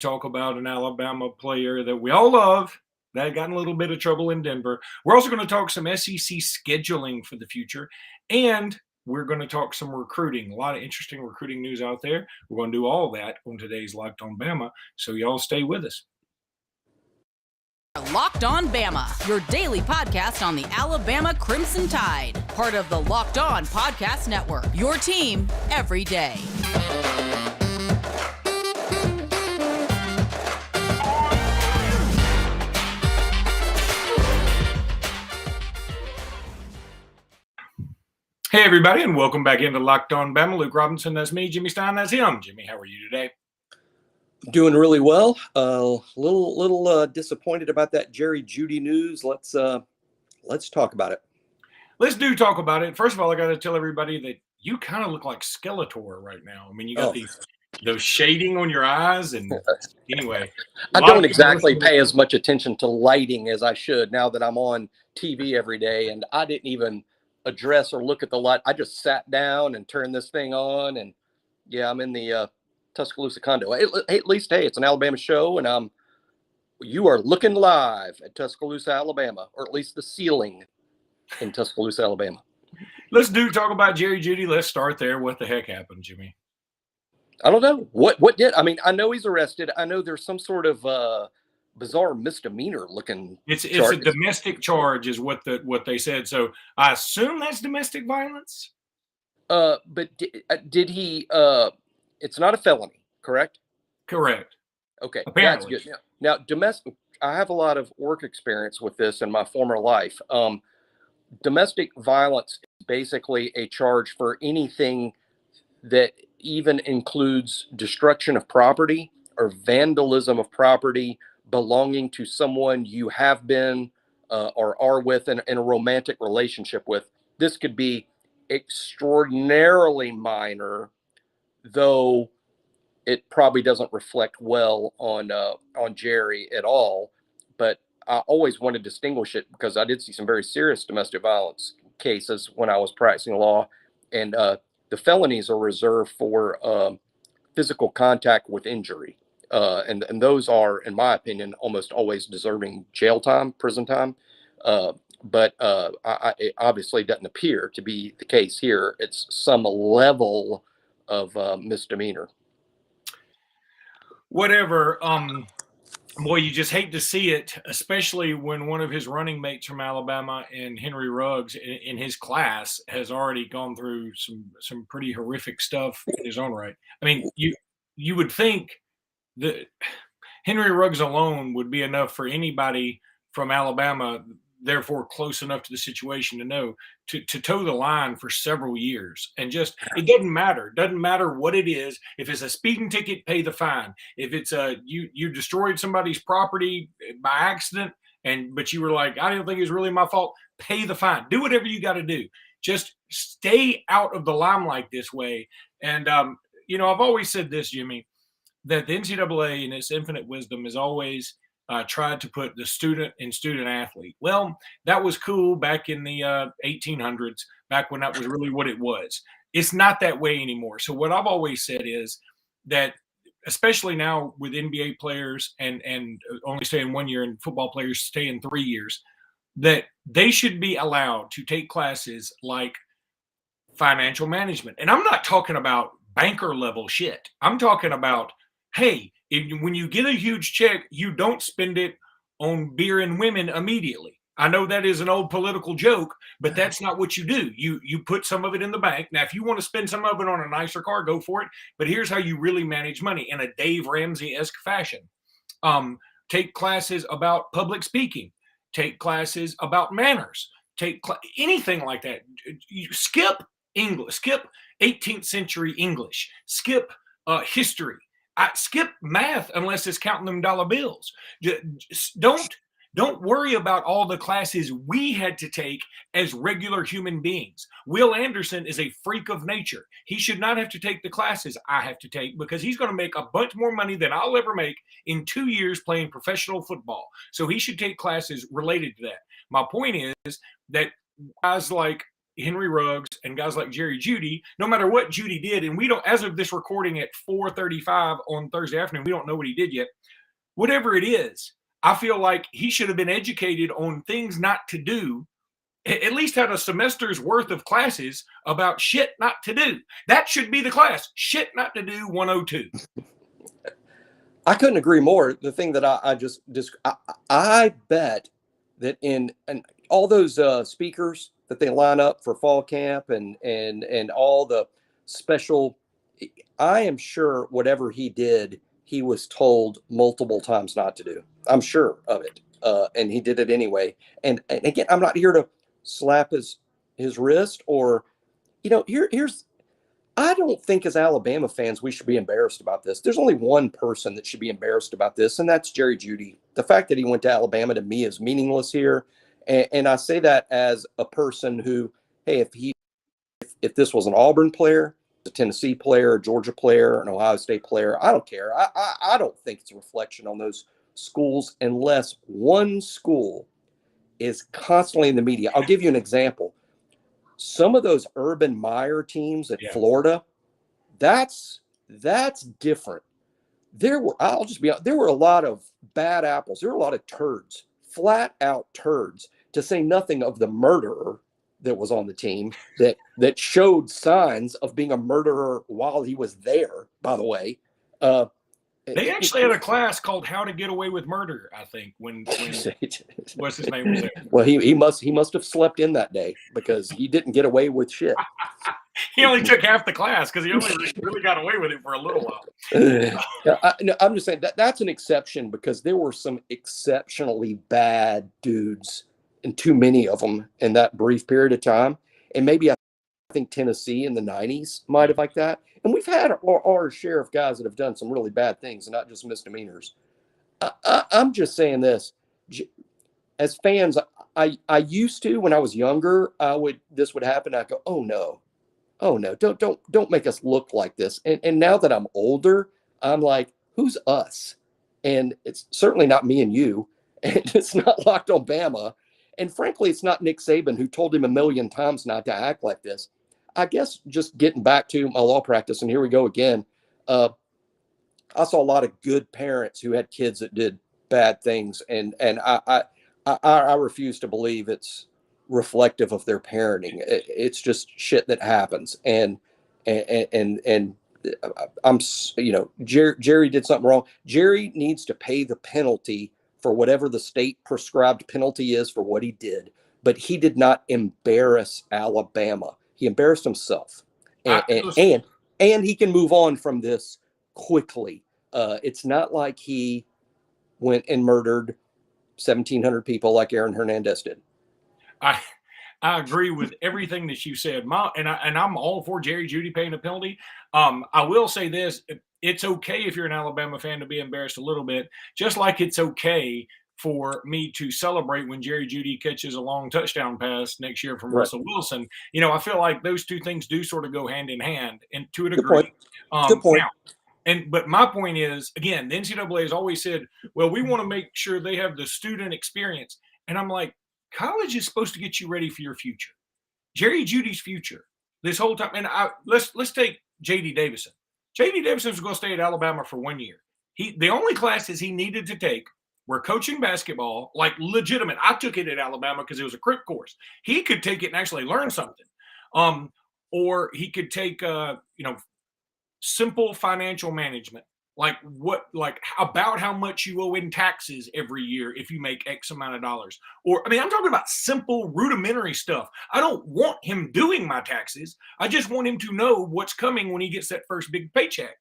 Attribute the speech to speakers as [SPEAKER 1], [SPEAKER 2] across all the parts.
[SPEAKER 1] talk about an Alabama player that we all love that got in a little bit of trouble in Denver. We're also going to talk some SEC scheduling for the future, and we're going to talk some recruiting. A lot of interesting recruiting news out there. We're going to do all that on today's Locked On Bama, so y'all stay with us.
[SPEAKER 2] Locked On Bama, your daily podcast on the Alabama Crimson Tide. Part of the Locked On Podcast Network, your team every day.
[SPEAKER 1] Hey, everybody, and welcome back into Locked On Bama. Luke Robinson, that's me. Jimmy Stein, that's him. Jimmy, how are you today?
[SPEAKER 3] Doing really well. Little disappointed about that Jerry Jeudy news. Let's talk about it.
[SPEAKER 1] Let's talk about it. First of all, I got to tell everybody that you kind of look like Skeletor right now. I mean, you got those shading on your eyes, and anyway.
[SPEAKER 3] I don't exactly pay as much attention to lighting as I should now that I'm on TV every day, and I didn't even address or look at the light. I just sat down and turned this thing on, and yeah, I'm in the Tuscaloosa condo. At least, hey, it's an Alabama show, and you are looking live at Tuscaloosa, Alabama, or at least the ceiling in Tuscaloosa, Alabama.
[SPEAKER 1] Let's talk about Jerry Jeudy. Let's start there. What the heck happened, Jimmy?
[SPEAKER 3] I don't know. What did? I mean, I know he's arrested. I know there's some sort of bizarre misdemeanor looking.
[SPEAKER 1] It's a domestic charge, is what they said. So I assume that's domestic violence.
[SPEAKER 3] But did he? It's not a felony, correct?
[SPEAKER 1] Correct.
[SPEAKER 3] Okay,
[SPEAKER 1] apparently.
[SPEAKER 3] That's good. Now, domestic. I have a lot of work experience with this in my former life. Domestic violence is basically a charge for anything that even includes destruction of property or vandalism of property belonging to someone you have been or are with in a romantic relationship with. This could be extraordinarily minor, though it probably doesn't reflect well on Jerry at all. But I always want to distinguish it because I did see some very serious domestic violence cases when I was practicing law, and the felonies are reserved for physical contact with injury. And those are, in my opinion, almost always deserving jail time, prison time. But it obviously doesn't appear to be the case here. It's some level of misdemeanor.
[SPEAKER 1] Whatever. Boy, you just hate to see it, especially when one of his running mates from Alabama and Henry Ruggs in his class has already gone through some pretty horrific stuff in his own right. I mean, you would think that Henry Ruggs alone would be enough for anybody from Alabama, therefore close enough to the situation to know to toe the line for several years. And just, it doesn't matter what it is. If it's a speeding ticket, pay the fine. If it's you destroyed somebody's property by accident, but you were like, I didn't think it was really my fault, pay the fine. Do whatever you got to do. Just stay out of the limelight this way. And I've always said this, Jimmy, that the NCAA in its infinite wisdom has always tried to put the student and student athlete. Well, that was cool back in the 1800s, back when that was really what it was. It's not that way anymore. So what I've always said is that, especially now with NBA players and only staying 1 year and football players staying 3 years, that they should be allowed to take classes like financial management. And I'm not talking about banker level shit. I'm talking about, hey, when you get a huge check, you don't spend it on beer and women immediately. I know that is an old political joke, but that's not what you do. You put some of it in the bank. Now, if you want to spend some of it on a nicer car, go for it. But here's how you really manage money in a Dave Ramsey-esque fashion. Take classes about public speaking. Take classes about manners. Take anything like that. You skip English. Skip 18th century English. Skip history. I skip math unless it's counting them dollar bills. Don't worry about all the classes we had to take as regular human beings. Will Anderson is a freak of nature. He should not have to take the classes I have to take because he's going to make a bunch more money than I'll ever make in 2 years playing professional football. So he should take classes related to that. My point is that guys like Henry Ruggs and guys like Jerry Jeudy, no matter what Jeudy did, and we don't, as of this recording at 4:35 on Thursday afternoon, we don't know what he did yet. Whatever it is, I feel like he should have been educated on things not to do, at least had a semester's worth of classes about shit not to do. That should be the class, shit not to do 102.
[SPEAKER 3] I couldn't agree more. The thing that I bet that in all those speakers that they line up for fall camp and all the special, I am sure whatever he did, he was told multiple times not to do. I'm sure of it. And he did it anyway. And again, I'm not here to slap his wrist or, here's, I don't think as Alabama fans, we should be embarrassed about this. There's only one person that should be embarrassed about this, and that's Jerry Jeudy. The fact that he went to Alabama to me is meaningless here. And I say that as a person who, hey, if this was an Auburn player, a Tennessee player, a Georgia player, an Ohio State player, I don't care. I don't think it's a reflection on those schools unless one school is constantly in the media. I'll give you an example. Some of those Urban Meyer teams at Florida, that's different. There were a lot of bad apples. There were a lot of turds, flat out turds, to say nothing of the murderer that was on the team that showed signs of being a murderer while he was there, by the way.
[SPEAKER 1] They actually had a class called How to Get Away with Murder, I think, when what's his name was there.
[SPEAKER 3] Well, he must have slept in that day because he didn't get away with shit.
[SPEAKER 1] He only took half the class because he only really got away with it for a little while.
[SPEAKER 3] I'm just saying that's an exception because there were some exceptionally bad dudes and too many of them in that brief period of time. And maybe I think Tennessee in the 90s might have like that. And we've had our share of guys that have done some really bad things and not just misdemeanors. I'm just saying this. As fans, I used to, when I was younger, this would happen. I'd go, oh no, don't make us look like this. And now that I'm older, I'm like, who's us? And it's certainly not me and you. And it's not Locked on Bama. And frankly, it's not Nick Saban who told him a million times not to act like this. I guess just getting back to my law practice, and here we go again. I saw a lot of good parents who had kids that did bad things, and I refuse to believe it's reflective of their parenting. It's just shit that happens, and I'm, Jerry did something wrong. Jerry needs to pay the penalty for whatever the state prescribed penalty is for what he did, but he did not embarrass Alabama. He embarrassed himself, and he can move on from this quickly. It's not like he went and murdered 1,700 people like Aaron Hernandez did.
[SPEAKER 1] I agree with everything that you said, and I'm all for Jerry Jeudy paying a penalty. I will say this: it's okay if you're an Alabama fan to be embarrassed a little bit, just like it's okay for me to celebrate when Jerry Jeudy catches a long touchdown pass next year from Russell Wilson. I feel like those two things do sort of go hand in hand, and to a degree.
[SPEAKER 3] Good point.
[SPEAKER 1] But my point is, again, the NCAA has always said, well, we want to make sure they have the student experience. And I'm like, college is supposed to get you ready for your future. Jerry Jeudy's future this whole time. And let's take J.D. Davison. J.D. Davison was going to stay at Alabama for 1 year. The only classes he needed to take were coaching basketball, like legitimate. I took it at Alabama because it was a crit course. He could take it and actually learn something. Or he could take, simple financial management, like about how much you owe in taxes every year if you make X amount of dollars. I'm talking about simple rudimentary stuff. I don't want him doing my taxes. I just want him to know what's coming when he gets that first big paycheck.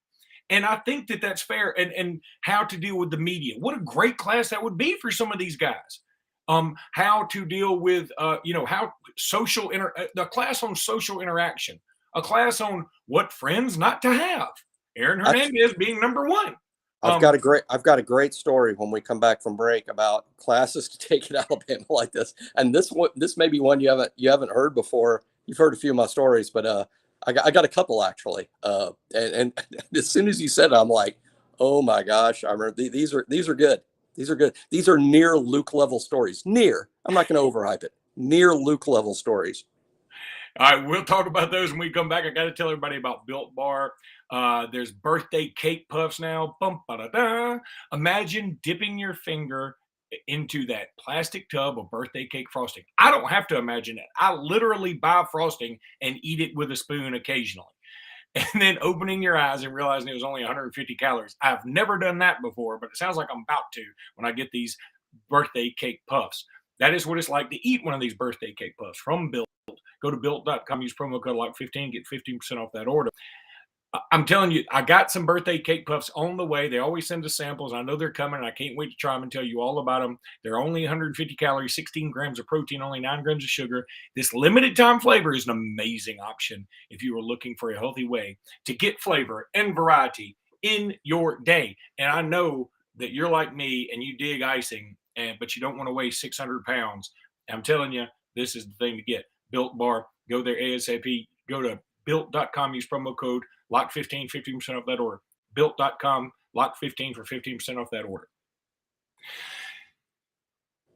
[SPEAKER 1] And I think that that's fair. And how to deal with the media. What a great class that would be for some of these guys. How to deal with, the class on social interaction, a class on what friends not to have. Aaron Hernandez being number one.
[SPEAKER 3] I've got a great story when we come back from break about classes to take at Alabama like this. And this may be one you haven't heard before. You've heard a few of my stories, but I got a couple actually. And as soon as you said it, I'm like, oh my gosh! I remember these are good. These are good. These are near Luke level stories. I'm not going to overhype it. Near Luke level stories.
[SPEAKER 1] All right, we'll talk about those when we come back. I got to tell everybody about Built Bar. There's birthday cake puffs now. Bum, ba-da-da. Imagine dipping your finger into that plastic tub of birthday cake frosting. I don't have to imagine it. I literally buy frosting and eat it with a spoon occasionally. And then opening your eyes and realizing it was only 150 calories. I've never done that before, but it sounds like I'm about to when I get these birthday cake puffs. That is what it's like to eat one of these birthday cake puffs from Built. Go to built.com, use promo code LOCK15, get 15% off that order. I'm telling you, I got some birthday cake puffs on the way. They always send us samples. I know they're coming, and I can't wait to try them and tell you all about them. They're only 150 calories, 16 grams of protein, only 9 grams of sugar. This limited time flavor is an amazing option if you are looking for a healthy way to get flavor and variety in your day. And I know that you're like me and you dig icing, but you don't want to weigh 600 pounds. I'm telling you, this is the thing to get. Built Bar. Go there ASAP. Go to built.com. Use promo code LOCK15, 15% off that order. Built.com, LOCK15 for 15% off that order.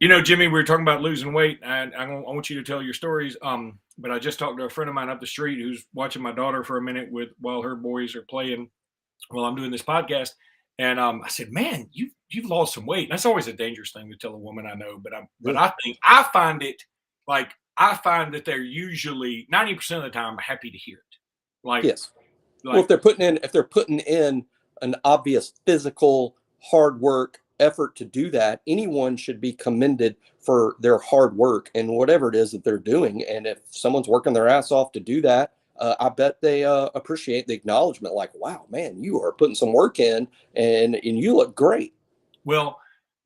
[SPEAKER 1] You know, Jimmy, we were talking about losing weight, and I want you to tell your stories. But I just talked to a friend of mine up the street who's watching my daughter for a minute while her boys are playing while I'm doing this podcast. And I said, "Man, you've lost some weight." And that's always a dangerous thing to tell a woman I know, but I find that they're usually 90% of the time happy to hear it. Like,
[SPEAKER 3] yes. Well, if they're putting in an obvious physical hard work effort to do that, anyone should be commended for their hard work and whatever it is that they're doing. And if someone's working their ass off to do that, I bet they appreciate the acknowledgement. Like, wow, man, you are putting some work in, and you look great.
[SPEAKER 1] Well,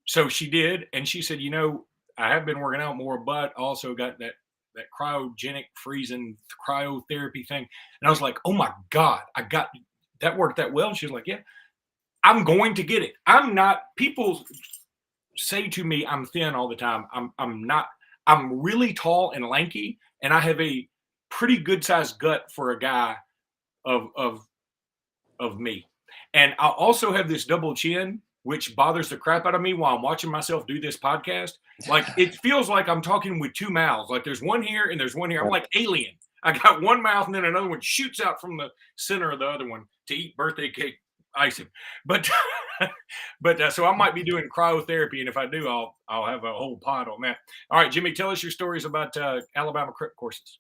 [SPEAKER 1] so she did, and she said, I have been working out more, but also got that cryogenic freezing cryotherapy thing. And I was like, oh my God, I got that worked that well. And she was like, yeah, I'm going to get it. I'm not, people say to me, I'm thin all the time. I'm not, I'm really tall and lanky, and I have a pretty good sized gut for a guy of me. And I also have this double chin, which bothers the crap out of me while I'm watching myself do this podcast. Like, it feels like I'm talking with two mouths. Like, there's one here and there's one here. I'm like Alien. I got one mouth and then another one shoots out from the center of the other one to eat birthday cake icing. But so I might be doing cryotherapy, and if I do, I'll have a whole pod on that. All right, Jimmy, tell us your stories about Alabama crypt courses.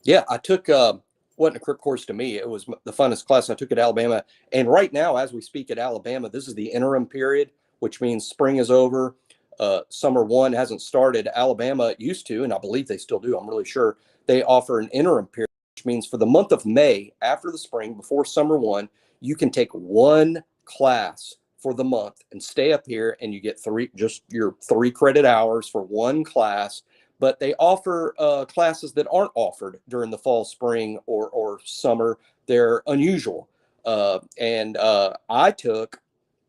[SPEAKER 3] Yeah, I took wasn't a crypt course to me. It was the funnest class I took at Alabama. And right now, as we speak at Alabama, this is the interim period, which means spring is over. Summer one hasn't started. Alabama used to, and I believe they still do, I'm really sure, they offer an interim period, which means for the month of May, after the spring, before summer one, you can take one class for the month and stay up here, and you get your 3 credit hours for one class. But they offer classes that aren't offered during the fall, spring, or summer. They're unusual. And I took,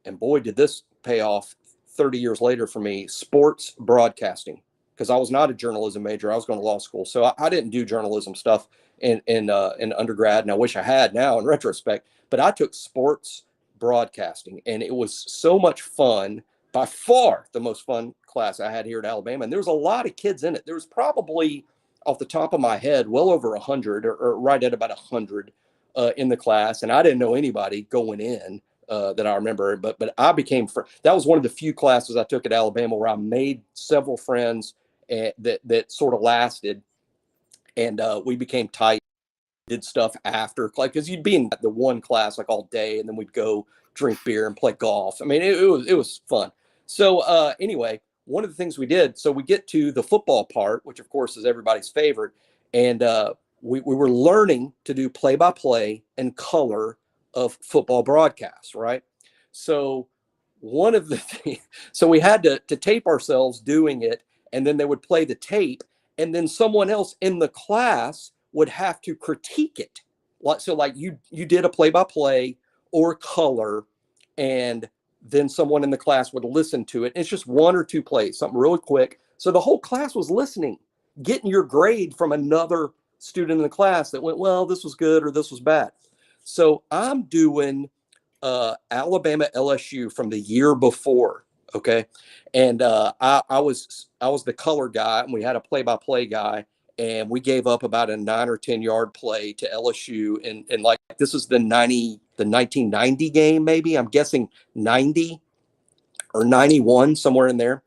[SPEAKER 3] and boy, did this pay off 30 years later for me, sports broadcasting, because I was not a journalism major. I was going to law school. So I didn't do journalism stuff in undergrad, and I wish I had now in retrospect. But I took sports broadcasting, and it was so much fun. By far the most fun class I had here at Alabama. And there was a lot of kids in it. There was probably, off the top of my head, well over 100 or right at about 100 in the class. And I didn't know anybody going in that I remember. But I became, that was one of the few classes I took at Alabama where I made several friends that sort of lasted. And we became tight, did stuff after, like, because you'd be in the one class like all day, and then we'd go drink beer and play golf. I mean, it was fun. So anyway, one of the things we did, so we get to the football part, which of course is everybody's favorite. And we were learning to do play-by-play and color of football broadcasts, right? So one of the things, so we had to tape ourselves doing it, and then they would play the tape, and then someone else in the class would have to critique it. So like you did a play-by-play or color, and then someone in the class would listen to it. It's just 1 or 2 plays, something really quick. So the whole class was listening, getting your grade from another student in the class that went, well, this was good or this was bad. So I'm doing Alabama LSU from the year before. Okay. And I was the color guy, and we had a play-by-play guy. and we gave up about a 9 or 10 yard play to LSU. And like, this is the 1990 game, maybe, I'm guessing 90 or 91, somewhere in there.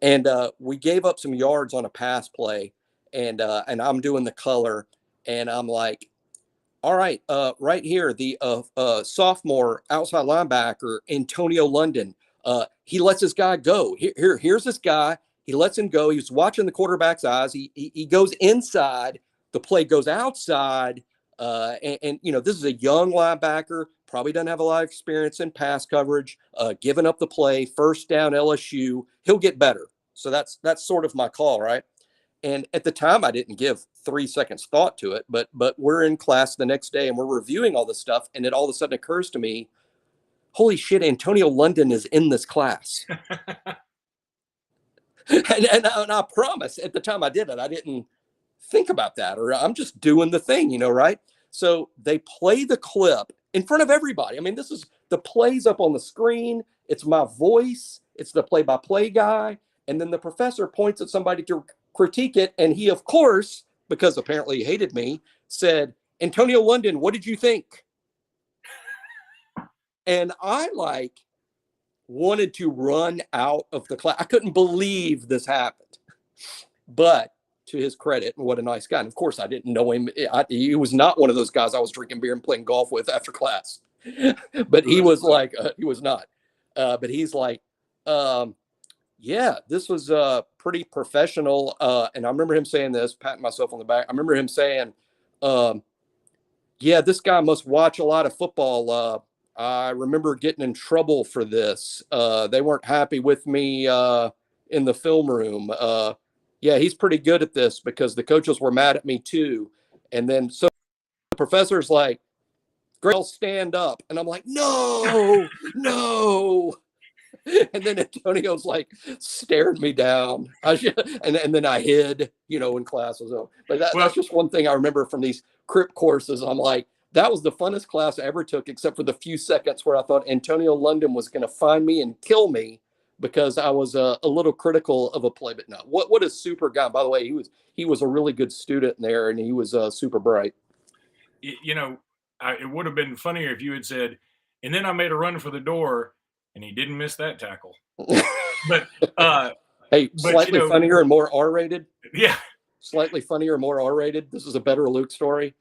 [SPEAKER 3] And we gave up some yards on a pass play, and I'm doing the color, and I'm like, all right, right here, the sophomore outside linebacker, Antonio London, he lets this guy go. Here's this guy. He lets him go. He was watching the quarterback's eyes. He goes inside. The play goes outside. And this is a young linebacker, probably doesn't have a lot of experience in pass coverage, giving up the play, first down LSU. He'll get better. So that's sort of my call, right? And at the time, I didn't give 3 seconds thought to it, but we're in class the next day and we're reviewing all this stuff. And it all of a sudden occurs to me, holy shit, Antonio London is in this class. and I promise at the time I did it, I didn't think about that, or I'm just doing the thing, right? So they play the clip in front of everybody. I mean, this is the plays up on the screen. It's my voice. It's the play-by-play guy. And then the professor points at somebody to critique it. And he, of course, because apparently he hated me, said, Antonio London, what did you think? And I wanted to run out of the class. I couldn't believe this happened. But to his credit, and what a nice guy. And of course, I didn't know him. He was not one of those guys I was drinking beer and playing golf with after class. But he was he was not. But he's like, yeah, this was pretty professional. And I remember him saying this, patting myself on the back. I remember him saying, yeah, this guy must watch a lot of football. I remember getting in trouble for this. They weren't happy with me in the film room. Yeah, he's pretty good at this because the coaches were mad at me too. And then so the professor's like, great, I'll stand up. And I'm like, no. And then Antonio's stared me down. And then I hid, in classes. But that's just one thing I remember from these crip courses. I'm like, that was the funnest class I ever took, except for the few seconds where I thought Antonio London was going to find me and kill me because I was a little critical of a play. But no, what a super guy. By the way, he was a really good student there, and he was super bright.
[SPEAKER 1] It would have been funnier if you had said, and then I made a run for the door, and he didn't miss that tackle. But
[SPEAKER 3] hey, slightly funnier and more R-rated.
[SPEAKER 1] Yeah,
[SPEAKER 3] slightly funnier and more R-rated. This is a better Luke story.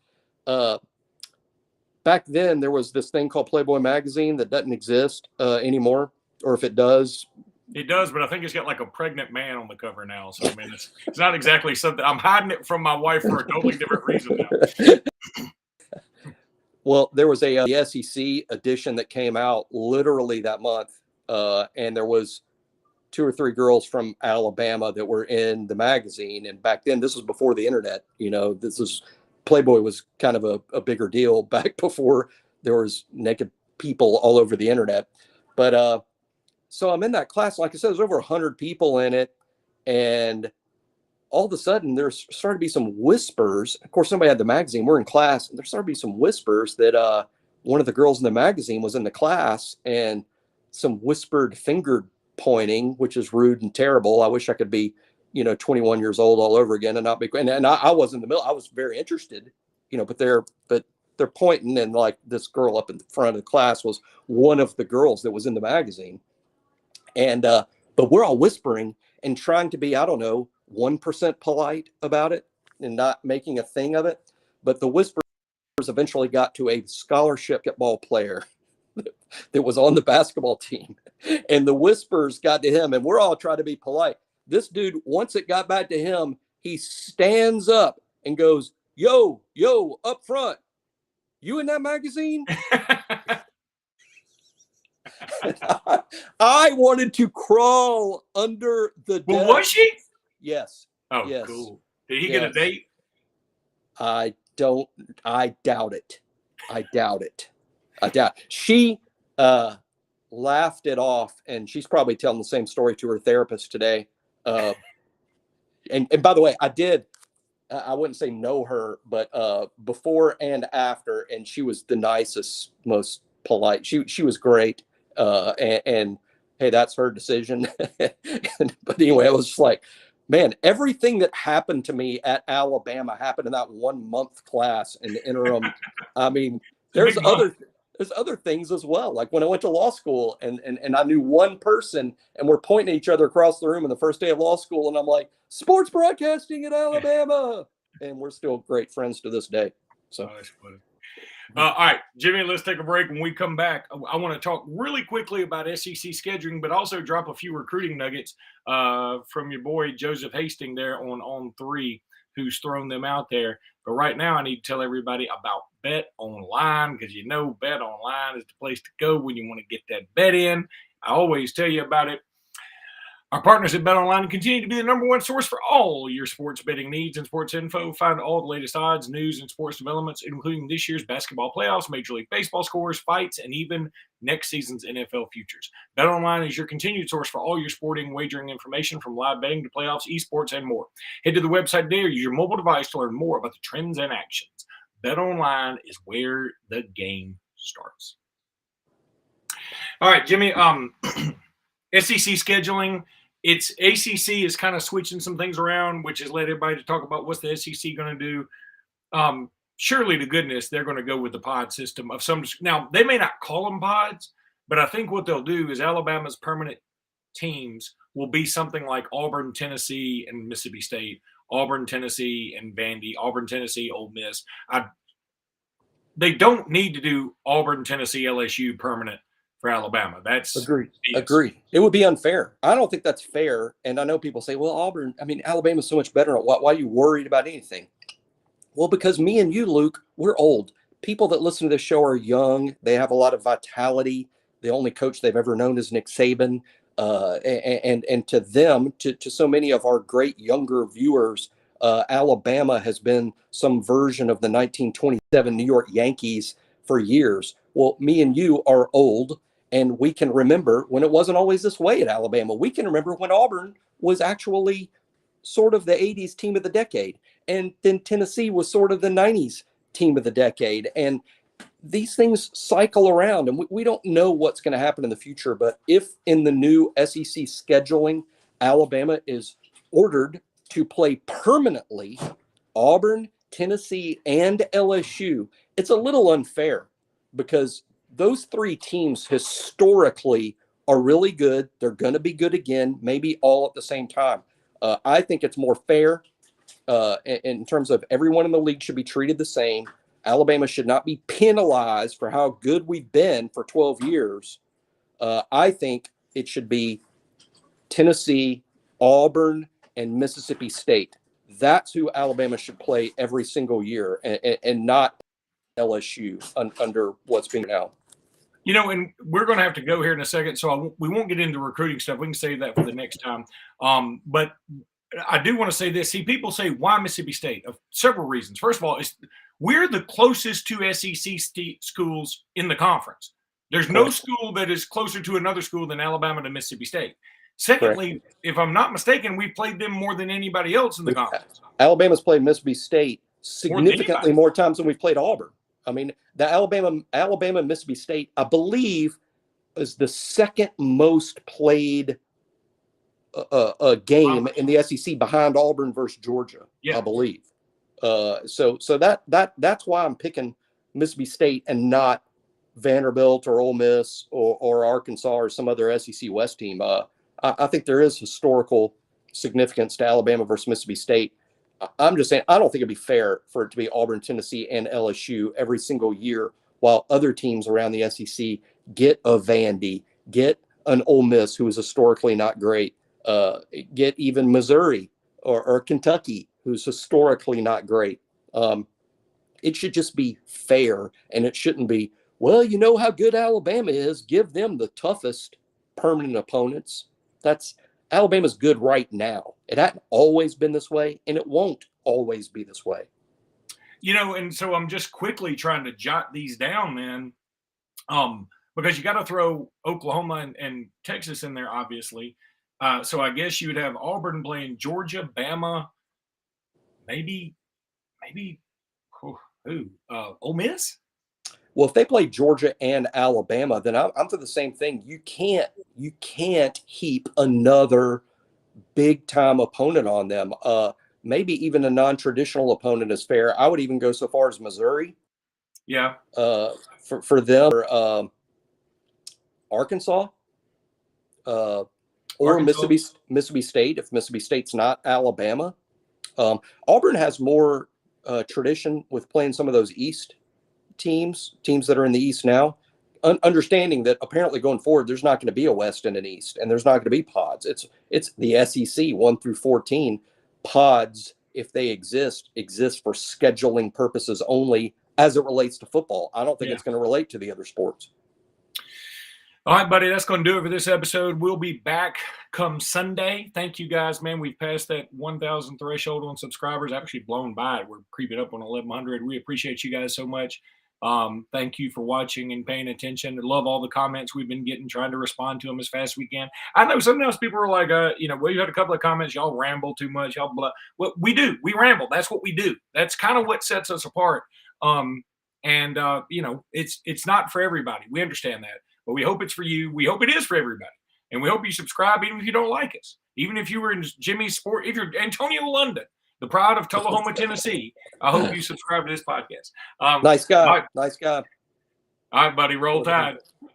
[SPEAKER 3] Back then, there was this thing called Playboy magazine that doesn't exist anymore, or if it does.
[SPEAKER 1] It does, but I think it's got a pregnant man on the cover now. So, I mean, it's not exactly something. I'm hiding it from my wife for a totally different reason now.
[SPEAKER 3] Well, there was the SEC edition that came out literally that month, and there was 2 or 3 girls from Alabama that were in the magazine. And back then, this was before the internet. Playboy was kind of a bigger deal back before there was naked people all over the internet. But so I'm in that class. Like I said, there's over 100 people in it. And all of a sudden, there started to be some whispers. Of course, somebody had the magazine. We're in class. And there started to be some whispers that one of the girls in the magazine was in the class. And some whispered finger pointing, which is rude and terrible. I wish I could be 21 years old all over again and not be. And I was in the middle. I was very interested, but they're pointing, and this girl up in the front of the class was one of the girls that was in the magazine. And but we're all whispering and trying to be, I don't know, 1% polite about it and not making a thing of it. But the whispers eventually got to a scholarship basketball player that was on the basketball team, and the whispers got to him, and we're all trying to be polite. This dude, once it got back to him, he stands up and goes, yo, up front, you in that magazine? I wanted to crawl under the desk.
[SPEAKER 1] Well, was she?
[SPEAKER 3] Yes.
[SPEAKER 1] Oh,
[SPEAKER 3] yes.
[SPEAKER 1] Cool. Did he get a date?
[SPEAKER 3] I doubt it. I doubt it. She laughed it off, and she's probably telling the same story to her therapist today. And by the way, I wouldn't say know her, but before and after, and she was the nicest, most polite. She was great. And hey, that's her decision. But anyway, I was just like, man, everything that happened to me at Alabama happened in that 1 month class in the interim. I mean, there's other things as well. Like when I went to law school and I knew one person and we're pointing at each other across the room on the first day of law school. And I'm like, sports broadcasting at Alabama. And we're still great friends to this day. So
[SPEAKER 1] that's funny. All right, Jimmy, let's take a break. When we come back, I want to talk really quickly about SEC scheduling, but also drop a few recruiting nuggets from your boy Joseph Hastings there on 3, who's thrown them out there. But right now, I need to tell everybody about Bet Online, because you know Bet Online is the place to go when you want to get that bet in. I always tell you about it. Our partners at Bet Online continue to be the number one source for all your sports betting needs and sports info. Find all the latest odds, news, and sports developments, including this year's basketball playoffs, Major League Baseball scores, fights, and even next season's NFL futures. Bet Online is your continued source for all your sporting wagering information, from live betting to playoffs, esports, and more. Head to the website today or use your mobile device to learn more about the trends and actions. Bet Online is where the game starts. All right, Jimmy. SEC scheduling. It's ACC is kind of switching some things around, which has led everybody to talk about what's the SEC going to do. Surely to goodness, they're going to go with the pod system of some. Now, they may not call them pods, but I think what they'll do is Alabama's permanent teams will be something like Auburn, Tennessee, and Mississippi State, Auburn, Tennessee, and Vandy, Auburn, Tennessee, Ole Miss. They don't need to do Auburn, Tennessee, LSU permanent for Alabama. That's
[SPEAKER 3] Agreed. It would be unfair. I don't think that's fair. And I know people say, well, Alabama's so much better. Why are you worried about anything? Well, because me and you, Luke, we're old. People that listen to this show are young. They have a lot of vitality. The only coach they've ever known is Nick Saban. And to them, to so many of our great younger viewers, Alabama has been some version of the 1927 New York Yankees for years. Well, me and you are old. And we can remember when it wasn't always this way at Alabama. We can remember when Auburn was actually sort of the 80s team of the decade. And then Tennessee was sort of the 90s team of the decade. And these things cycle around. And we don't know what's going to happen in the future. But if in the new SEC scheduling, Alabama is ordered to play permanently Auburn, Tennessee, and LSU, it's a little unfair because those 3 teams historically are really good. They're going to be good again, maybe all at the same time. I think it's more fair in terms of everyone in the league should be treated the same. Alabama should not be penalized for how good we've been for 12 years. I think it should be Tennessee, Auburn, and Mississippi State. That's who Alabama should play every single year and not LSU under what's being now.
[SPEAKER 1] You know, and we're going to have to go here in a second, so we won't get into recruiting stuff. We can save that for the next time. But I do want to say this. See, people say, why Mississippi State? Of several reasons. First of all, we're the closest to SEC schools in the conference. There's no school that is closer to another school than Alabama to Mississippi State. Secondly, if I'm not mistaken, we've played them more than anybody else in the conference.
[SPEAKER 3] Alabama's played Mississippi State significantly more times than we've played Auburn. I mean, the Alabama Mississippi State, I believe, is the second most played game in the SEC behind Auburn versus Georgia, I believe. So that's why I'm picking Mississippi State and not Vanderbilt or Ole Miss or Arkansas or some other SEC West team. I think there is historical significance to Alabama versus Mississippi State. I'm just saying, I don't think it'd be fair for it to be Auburn, Tennessee, and LSU every single year, while other teams around the SEC get a Vandy, get an Ole Miss, who is historically not great, get even Missouri or Kentucky, who's historically not great. It should just be fair, and it shouldn't be, well, you know how good Alabama is, give them the toughest permanent opponents. Alabama's good right now. It hasn't always been this way, and it won't always be this way.
[SPEAKER 1] You know, and so I'm just quickly trying to jot these down, man, because you got to throw Oklahoma and Texas in there, obviously. So I guess you would have Auburn playing Georgia, Bama, maybe Ole Miss?
[SPEAKER 3] Well, if they play Georgia and Alabama, then I'm for the same thing. You can't heap another big time opponent on them. Maybe even a non-traditional opponent is fair. I would even go so far as Missouri.
[SPEAKER 1] Yeah.
[SPEAKER 3] For them, Arkansas, or
[SPEAKER 1] Arkansas.
[SPEAKER 3] Mississippi State, if Mississippi State's not Alabama. Auburn has more tradition with playing some of those East teams that are in the East now. Understanding that apparently going forward, there's not going to be a West and an East, and there's not going to be pods. It's the SEC 1 through 14. Pods, if they exist for scheduling purposes only as it relates to football. I don't think it's going to relate to the other sports.
[SPEAKER 1] All right, buddy, that's going to do it for this episode. We'll be back come Sunday. Thank you guys, man. We've passed that 1,000 threshold on subscribers. Actually blown by it. We're creeping up on 1,100. We appreciate you guys so much. Thank you for watching and paying attention. I love all the comments we've been getting, trying to respond to them as fast as we can. I know sometimes people are like, well, you had a couple of comments, y'all ramble too much, y'all blah. Well, we do. We ramble. That's what we do. That's kind of what sets us apart. It's not for everybody. We understand that. But we hope it's for you. We hope it is for everybody. And we hope you subscribe even if you don't like us. Even if you were in Jimmy's Sport, if you're Antonio London, the pride of Tullahoma, Tennessee, I hope you subscribe to this podcast.
[SPEAKER 3] Nice guy. Nice guy.
[SPEAKER 1] All right, buddy. Roll Tide.